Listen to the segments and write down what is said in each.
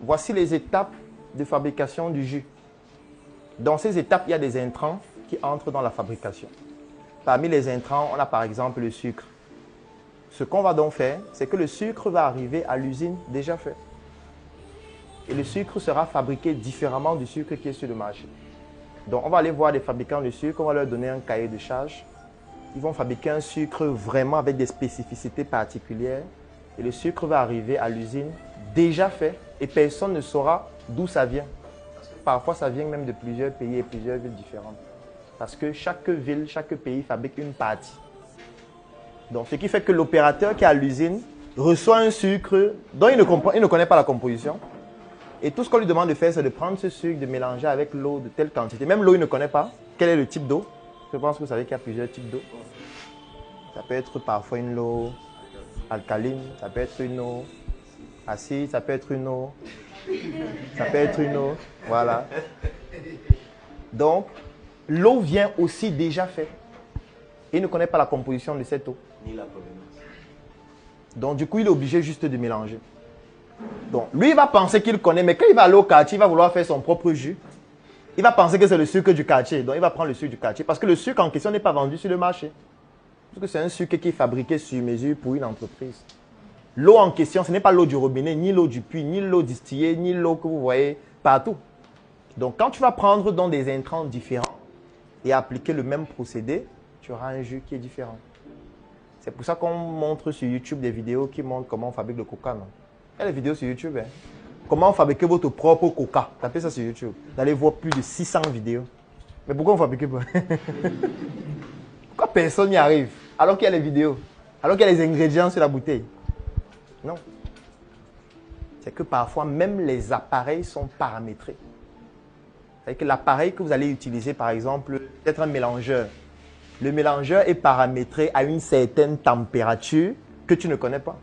voici les étapes de fabrication du jus. Dans ces étapes, il y a des intrants qui entrent dans la fabrication. Parmi les intrants, on a par exemple le sucre. Ce qu'on va donc faire, c'est que le sucre va arriver à l'usine déjà fait. Et le sucre sera fabriqué différemment du sucre qui est sur le marché. Donc, on va aller voir des fabricants de sucre, on va leur donner un cahier de charge. Ils vont fabriquer un sucre vraiment avec des spécificités particulières. Et le sucre va arriver à l'usine déjà fait et personne ne saura d'où ça vient. Parfois, ça vient même de plusieurs pays et plusieurs villes différentes. Parce que chaque ville, chaque pays fabrique une partie. Donc, ce qui fait que l'opérateur qui est à l'usine reçoit un sucre dont il ne connaît pas la composition. Et tout ce qu'on lui demande de faire, c'est de prendre ce sucre, de mélanger avec l'eau de telle quantité. Même l'eau, il ne connaît pas quel est le type d'eau. Je pense que vous savez qu'il y a plusieurs types d'eau. Ça peut être parfois une eau alcaline, ça peut être une eau acide, ça peut être une eau. Ça peut être une eau. Voilà. Donc, l'eau vient aussi déjà faite. Il ne connaît pas la composition de cette eau. Ni la provenance. Donc, du coup, il est obligé juste de mélanger. Donc, lui, il va penser qu'il connaît, mais quand il va aller au quartier, il va vouloir faire son propre jus. Il va penser que c'est le sucre du quartier. Donc, il va prendre le sucre du quartier. Parce que le sucre en question n'est pas vendu sur le marché. Parce que c'est un sucre qui est fabriqué sur mesure pour une entreprise. L'eau en question, ce n'est pas l'eau du robinet, ni l'eau du puits, ni l'eau distillée, ni l'eau que vous voyez partout. Donc, quand tu vas prendre dans des intrants différents et appliquer le même procédé, tu auras un jus qui est différent. C'est pour ça qu'on montre sur YouTube des vidéos qui montrent comment on fabrique le coca. Non? Il y a des vidéos sur YouTube. Hein? Comment fabriquer votre propre coca. Tapez ça sur YouTube. Vous allez voir plus de 600 vidéos. Mais pourquoi on fabrique pas? Pourquoi personne n'y arrive? Alors qu'il y a les vidéos. Alors qu'il y a les ingrédients sur la bouteille. Non. C'est que parfois, même les appareils sont paramétrés. C'est-à-dire que l'appareil que vous allez utiliser, par exemple, peut-être un mélangeur. Le mélangeur est paramétré à une certaine température que tu ne connais pas.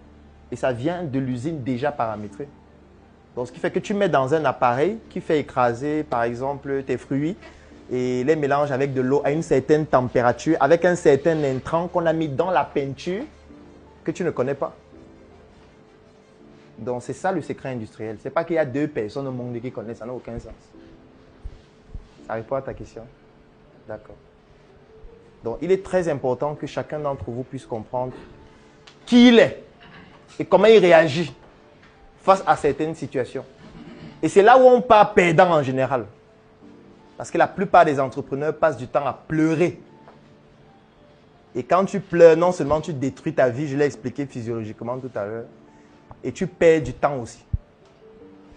Et ça vient de l'usine déjà paramétrée. Donc, ce qui fait que tu mets dans un appareil qui fait écraser, par exemple, tes fruits et les mélanges avec de l'eau à une certaine température, avec un certain intrant qu'on a mis dans la peinture que tu ne connais pas. Donc, c'est ça le secret industriel. Ce n'est pas qu'il y a 2 personnes au monde qui connaissent, ça n'a aucun sens. Ça répond à ta question? D'accord. Donc, il est très important que chacun d'entre vous puisse comprendre qui il est et comment il réagit face à certaines situations. Et c'est là où on part perdant en général. Parce que la plupart des entrepreneurs passent du temps à pleurer. Et quand tu pleures, non seulement tu détruis ta vie, je l'ai expliqué physiologiquement tout à l'heure, et tu perds du temps aussi.